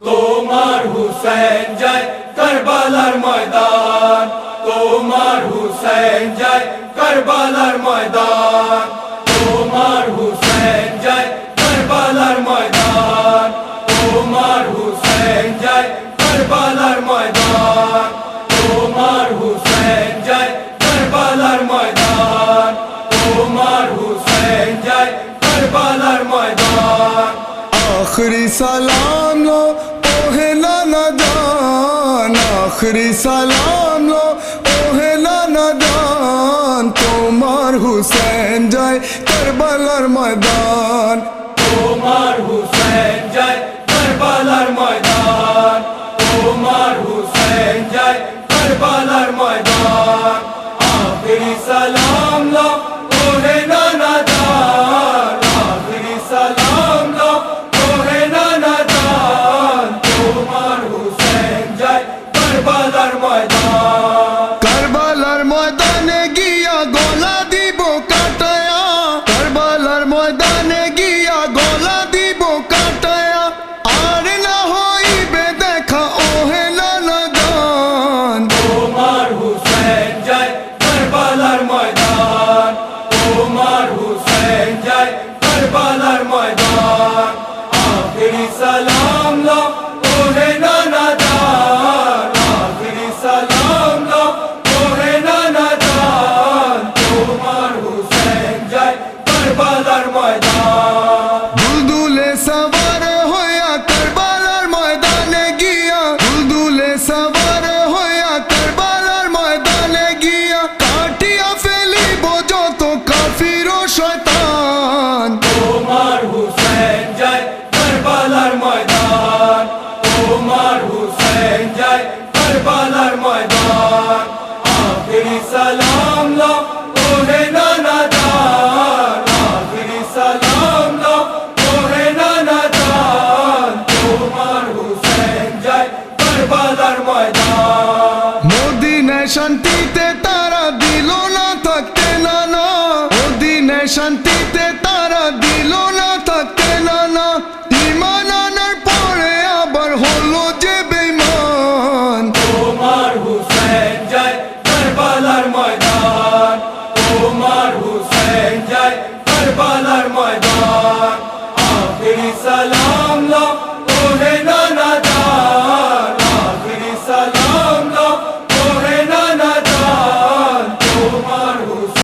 তোমার হুসেন যায় কারবালার ময়দান, তোমার হুসেন যায় কারবালার ময়দান, তোমার হুসেন যায় কারবালার ময়দান, তোমার হুসেন যায় কারবালার ময়দান, তোমার হুসেন যায় কারবালার ময়দান, তোমার হুসেন যায় কারবালার ময়দান। आखिरी सलाम लो ओहे नाना जान, आखिरी सलाम लो ओहे नाना जान, তোমার হুসেন যায় কারবালার ময়দান, তোমার হুসেন যায় কারবালার ময়দান, তোমার হুসেন যায় কারবালার ময়দান। আখেরি সালাম লো ওহে নানা জান, আখেরি সালাম লো ওহে নানা জান, তোমার হুসেন যায় কারবালার ময়দান। কারবালার ময়দানে গিয়া গলা দিব কাটায়া, কারবালার ময়দানে গিয়া গলা দিব কাটায়া, আর না হইবে দেখা ওহে নানা জান, তোমার হুসেন যায় কারবালার ময়দান, তোমার হুসেন যায় কারবালার ময়দান। আখেরি সালাম লো ওহে নানা জান, আখেরি সালাম লো ওহে নানা জান, তোমার হুসেন যায় কারবালার ময়দান। দুলদুলে সওয়ার হইয়া কারবালার ময়দানে গিয়া, দুলদুলে সওয়ার হইয়া কারবালার ময়দানে গিয়া, কাটিয়া ফেলিব যত কাফির ও শয়তান, তোমার হুসেন যায় কারবালার ময়দান, তোমার হুসেন যায় কারবালার ময়দান। আখেরি সালাম লো ওহে নানা জান, আখেরি সালাম লো ওহে নানা জান, তোমার হুসেন যায় কারবালার ময়দান। মদিনায় শান্তিতে তারা দিল না থাকতে নানা, মদিনায় শান্তিতে তারা দিল না থাকতে নানা, ঈমান আনার পরে আবার হলো যে বেঈমান, তোমার হুসেন যায় কারবালার ময়দান, তোমার হুসেন যায় কারবালার ময়দান। আখেরি সালাম